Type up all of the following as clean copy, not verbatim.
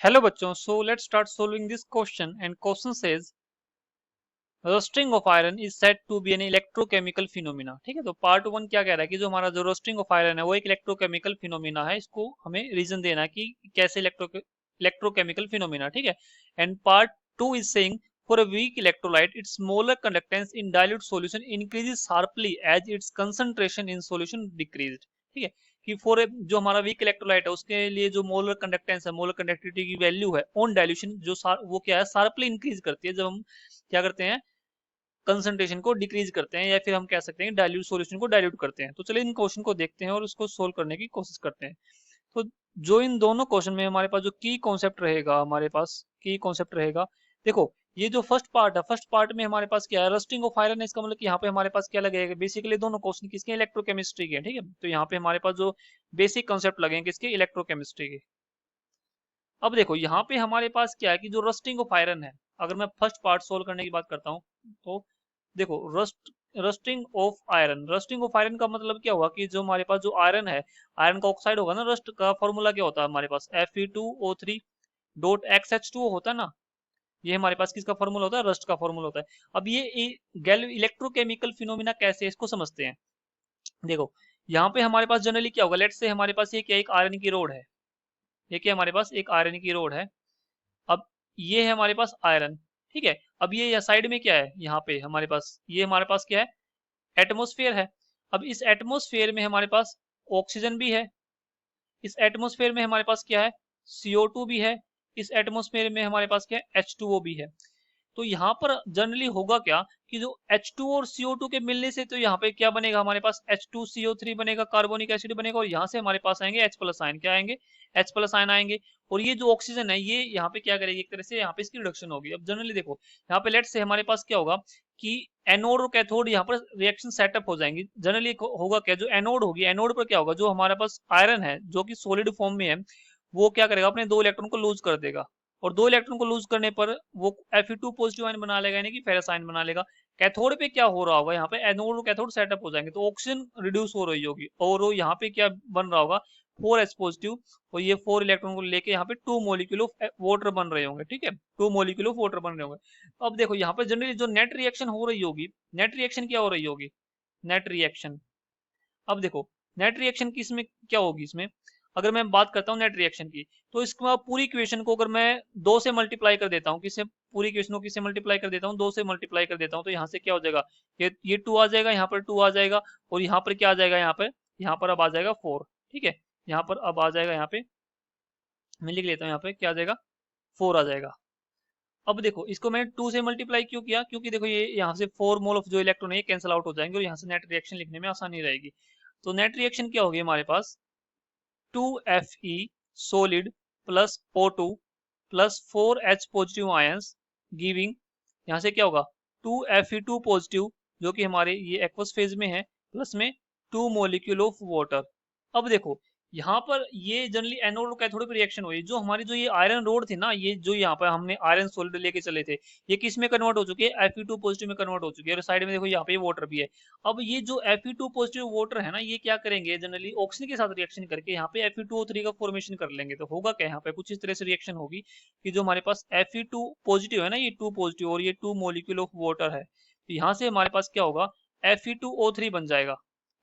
Hello बच्चों, so let's start solving this question and question says rusting of iron is said to be an electrochemical phenomena. ठीक है, तो part one क्या कह रहा है कि जो हमारा जो रोस्टिंग ऑफ आयरन है वो एक इलेक्ट्रोकेमिकल फिनोमिना है। इसको हमें रीजन देना है कि कैसे इलेक्ट्रोकेमिकल फिनोमिना। ठीक है, and part two is saying for a weak electrolyte its molar conductance in dilute solution increases sharply as its concentration in solution decreased. ठीक है, कि फॉर जो हमारा वीक इलेक्ट्रोलाइट है उसके लिए जो मोलर कंडक्टेंस है, मोलर कंडक्टिविटी की वैल्यू है ऑन डाइल्यूशन, जो वो क्या है, शार्पली इंक्रीज करती है जब हम क्या करते हैं, कंसंट्रेशन को डिक्रीज करते हैं, या फिर हम कह सकते हैं डाइल्यूट सॉल्यूशन को डाइल्यूट करते हैं। तो चलिए इन क्वेश्चन को देखते हैं और उसको सोल्व करने की कोशिश करते हैं। तो जो इन दोनों क्वेश्चन में हमारे पास जो की कॉन्सेप्ट रहेगा, हमारे पास की कॉन्सेप्ट रहेगा, देखो ये जो फर्स्ट पार्ट है, फर्स्ट पार्ट में हमारे पास क्या है, रस्टिंग ऑफ आयरन है। इसका मतलब कि यहाँ पे हमारे पास क्या लगेगा, बेसिकली दोनों क्वेश्चन किसके, इलेक्ट्रोकेमिस्ट्री के। ठीक है, तो यहाँ पे हमारे पास जो बेसिक कॉन्सेप्ट लगेंगे किसके, इलेक्ट्रोकेमिस्ट्री के। अब देखो यहाँ पे हमारे पास क्या है कि जो रस्टिंग ऑफ आयरन है, अगर मैं फर्स्ट पार्ट सोल्व करने की बात करता हूँ तो देखो rusting of iron, rusting of iron का मतलब क्या हुआ कि जो हमारे पास जो आयरन है, आयरन का ऑक्साइड होगा ना, रस्ट का फॉर्मूला क्या होता है हमारे पास, Fe2O3 .XH2O होता है ना। ये हमारे पास किसका फॉर्मूला होता है, रस्ट का फॉर्मूला होता है। अब ये इलेक्ट्रोकेमिकल फिनोमिना कैसे है, इसको समझते हैं। देखो यहाँ पे हमारे पास जनरली क्या होगा, लेट्स से हमारे पास ये क्या, एक आयरन की रोड है, ये क्या हमारे पास एक आयरन की रोड है। अब ये है हमारे पास आयरन। ठीक है, अब ये या साइड में क्या है, यहाँ पे हमारे पास ये हमारे पास क्या है, एटमोस्फेयर है। अब इस एटमोस्फेयर में हमारे पास ऑक्सीजन भी है, इस एटमोस्फेयर में हमारे पास क्या है, CO2 भी है, इस एटमोस्फेयर में हमारे पास क्या है, H2O भी है। तो यहाँ पर जनरली होगा क्या कि जो H2 और CO2 के मिलने से तो यहाँ पे क्या बनेगा, हमारे पास H2CO3 बनेगा, कार्बोनिक एसिड बनेगा, और यहाँ से हमारे पास आएंगे H प्लस आयन, क्या आएंगे, H प्लस आयन आएंगे। और ये जो ऑक्सीजन है ये यहाँ पे क्या करेगी, एक तरह से यहाँ पे इसकी रिडक्शन होगी। अब जनरली देखो यहाँ पे लेट से हमारे पास क्या होगा कि एनोड और कैथोड यहाँ पर रिएक्शन सेटअप हो जाएंगी। जनरली होगा क्या, जो एनोड होगी, एनोड पर क्या होगा, जो हमारे पास आयरन है जो कि सॉलिड फॉर्म में है, वो क्या करेगा, अपने दो इलेक्ट्रॉन को लूज कर देगा। और दो इलेक्ट्रॉन को लूज करने पर वो Fe2 पॉजिटिव आयन बना लेगा, यानी कि फेरस आयन बना लेगा। कैथोड पे क्या हो रहा होगा, यहाँ पे एनोड और कैथोड सेटअप हो जाएंगे, तो ऑक्सीजन रिड्यूस हो रही होगी, और वो यहाँ पे क्या बन रहा होगा, 4H पॉजिटिव, और ये 4 इलेक्ट्रॉन को लेके यहाँ पे 2 मोलिक्यूल ऑफ वाटर बन रहे होंगे। ठीक है, 2 मोलिक्यूल ऑफ वाटर बन रहे होंगे। अब देखो यहाँ पे जनरली जो नेट रिएक्शन हो रही होगी, नेट रिएक्शन क्या हो रही होगी, नेट रिएक्शन। अब देखो नेट रिएक्शन की इसमें क्या होगी, इसमें अगर मैं बात करता हूँ नेट रिएक्शन की, तो इसको आप पूरी इक्वेशन को अगर मैं 2 से मल्टीप्लाई कर देता हूँ, किससे, पूरी इक्वेशन को किससे मल्टीप्लाई कर देता हूँ, 2 से मल्टीप्लाई कर देता हूँ, तो यहाँ से क्या हो जाएगा, ये 2 आ जाएगा, यहाँ पर 2 आ जाएगा, और यहाँ पर क्या आ जाएगा, यहाँ पर अब आ जाएगा 4। ठीक है, यहाँ पर अब आ जाएगा, यहाँ पे मैं लिख लेता हूँ, यहाँ पे क्या आ जाएगा, 4 आ जाएगा। अब देखो इसको मैंने 2 से मल्टीप्लाई क्यों किया, क्योंकि देखो ये यहाँ से 4 मोल ऑफ जो इलेक्ट्रॉन है ये कैंसिल आउट हो जाएंगे, और यहाँ से नेट रिएक्शन लिखने में आसानी रहेगी। तो नेट रिएक्शन क्या होगी हमारे पास, 2Fe solid plus O2 plus 4H positive ions giving, यहाँ से क्या होगा, 2Fe2 पॉजिटिव, जो कि हमारे ये एक्वस फेज में है, प्लस में 2 मोलिक्यूल ऑफ वाटर। अब देखो यहाँ पर ये जनरली एनोड और कैथोड की रिएक्शन हुई, जो हमारी जो ये आयरन रोड थी ना, ये जो यहाँ पर हमने आयरन सोलिड लेके चले थे, ये किस में कन्वर्ट हो चुकी है, Fe2 पॉजिटिव में कन्वर्ट हो चुकी है, और साइड में देखो यहाँ पे वाटर भी है। अब ये जो Fe2 पॉजिटिव वाटर है ना, ये क्या करेंगे, जनरली ऑक्सीजन के साथ रिएक्शन करके यहाँ पे Fe2O3 का फॉर्मेशन कर लेंगे। तो होगा क्या, यहाँ पे कुछ इस तरह से रिएक्शन होगी कि जो हमारे पास Fe2 पॉजिटिव है ना, ये 2 पॉजिटिव और ये 2 मोलिक्यूल ऑफ वाटर है, तो यहाँ से हमारे पास क्या होगा, Fe2O3 बन जाएगा,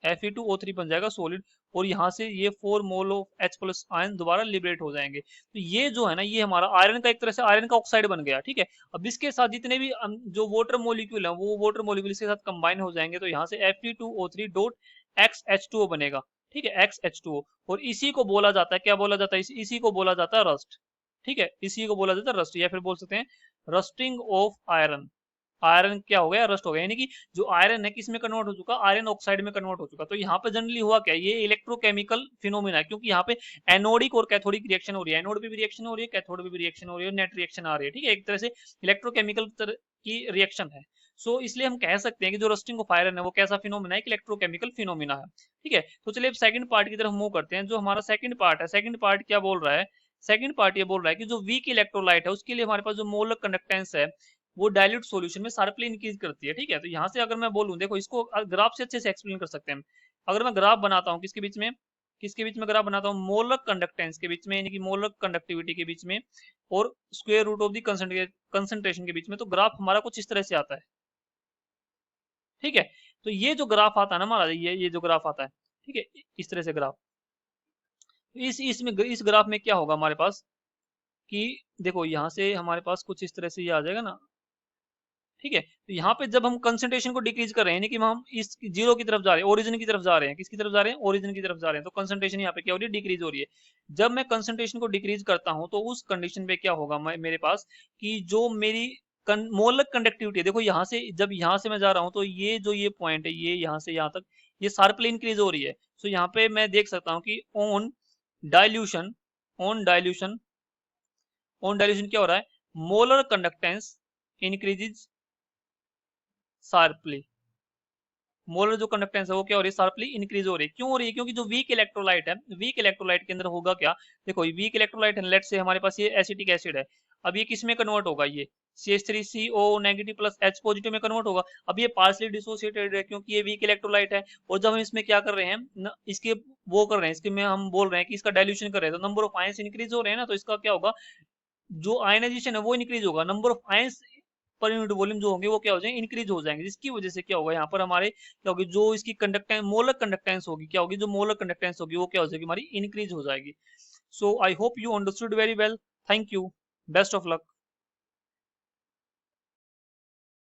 Fe2O3 बन जाएगा सॉलिड, और यहाँ से ये 4 mole of H plus ion दोबारा लिबरेट हो जाएंगे। तो ये जो है ना, ये हमारा आयरन का एक तरह से आयरन का ऑक्साइड बन गया। ठीक है, अब इसके साथ जितने भी जो वाटर मोलिक्यूल है, वो वाटर मोलिक्यूल इसके साथ कंबाइन हो जाएंगे, तो यहाँ से Fe2O3 डॉट XH2O बनेगा। ठीक है, XH2O, और इसी को बोला जाता है, क्या बोला जाता है, इसी को बोला जाता है रस्ट। ठीक है, इसी को बोला जाता है रस्ट, या फिर बोल सकते हैं रस्टिंग ऑफ आयरन। आयरन क्या हो गया, रस्ट हो गया, यानी कि जो आयरन है किस में कन्वर्ट हो चुका, आयरन ऑक्साइड में कन्वर्ट हो चुका। तो यहाँ पे जनरली हुआ क्या, ये इलेक्ट्रोकेमिकल फिनोमिना है, क्योंकि यहाँ पे एनोडिक और कैथोडिक रिएक्शन हो रही है, एनोड पे भी रिएक्शन हो रही है, कैथोड पे भी रिएक्शन हो रही है, नेट रिएक्शन आ रही है। ठीक है, एक तरह से इलेक्ट्रोकेमिकल की रिएक्शन है। सो इसलिए हम कह सकते हैं कि जो रस्टिंग ऑफ आयरन है वो कैसा फिनोमिना है, एक इलेक्ट्रोकेमिकल फिनोमिना है। ठीक है, तो चलिए अब सेकंड पार्ट की तरफ मूव करते हैं। जो हमारा सेकंड पार्ट है, सेकंड पार्ट क्या बोल रहा है, सेकंड पार्ट ये बोल रहा है कि जो वीक इलेक्ट्रोलाइट है उसके लिए हमारे पास जो मोलर कंडक्टेंस है वो डाइल्यूट सॉल्यूशन में शार्पली इंक्रीज करती है। ठीक है, तो यहाँ से अगर मैं बोलूँ, देखो इसको ग्राफ से अच्छे से एक्सप्लेन कर सकते हैं। अगर मैं ग्राफ बनाता हूँ किसके बीच में, किसके बीच में ग्राफ बनाता हूँ, मोलर कंडक्टेंस के बीच में, यानी कि मोलर कंडक्टिविटी के बीच में और square root of the concentration के बीच में। तो ग्राफ हमारा कुछ इस तरह से आता है, ठीक है। तो ये जो ग्राफ आता है ना हमारा, ये जो ग्राफ आता है, ठीक है, इस तरह से ग्राफ, इस ग्राफ में क्या होगा हमारे पास कि देखो यहाँ से हमारे पास कुछ इस तरह से ये आ जाएगा ना, ठीक है। तो यहाँ पे जब हम कंसंट्रेशन को डिक्रीज कर रहे हैं, यानी कि हम इस जीरो की तरफ जा रहे हैं, ओरिजिन की तरफ जा रहे हैं, किसकी तरफ जा रहे हैं, ओरिजिन की तरफ जा रहे हैं, तो कंसंट्रेशन यहाँ पे क्या हो रही है, डिक्रीज हो रही है। जब मैं कंसंट्रेशन को डिक्रीज करता हूँ तो उस कंडीशन पे क्या होगा मेरे पास कि जो मेरी मोलर कंडक्टिविटी है, देखो यहाँ से जब यहाँ से मैं जा रहा हूँ तो ये पॉइंट है, ये यहाँ से यहाँ तक ये शार्पली इंक्रीज हो रही है। सो यहाँ पे मैं देख सकता हूँ कि dilution on dilution on dilution क्या हो रहा है, molar conductance increases sharply. Molar जो कंडक्टेंस है वो क्या हो रही है, शार्पली इंक्रीज हो रही है। क्यों हो रही है, क्योंकि जो वीक इलेक्ट्रोलाइट है, वीक इलेक्ट्रोलाइट के अंदर होगा क्या, देखो वीक इलेक्ट्रोलाइट है, लेट से हमारे पास ये एसिटिक एसिड है, अब ये किस में कन्वर्ट होगा, ये CH3CO negative plus H positive में कन्वर्ट होगा। अब ये पार्सली डिसोसिएटेड है क्योंकि ये वीक इलेक्ट्रोलाइट है, और जब हम इसमें क्या कर रहे हैं इसके वो कर रहे हैं, इसके में हम बोल रहे हैं कि इसका डाइल्यूशन कर रहे हैं, तो नंबर ऑफ आयंस इंक्रीज हो रहे हैं ना, तो इसका क्या होगा, जो आयनाइजेशन है वो इंक्रीज होगा, number of ions per unit volume जो होंगे वो क्या हो जाएंगे, इंक्रीज हो जाएंगे, जिसकी वजह से क्या होगा यहाँ पर हमारे क्या होगी, जो इसकी कंडक्टेंस मोलर कंडक्टेंस होगी, क्या होगी, जो मोलर कंडक्टेंस होगी वो क्या हो जाएगी, हमारी इंक्रीज हो जाएगी। So I hope you understood very well, thank you, best of luck.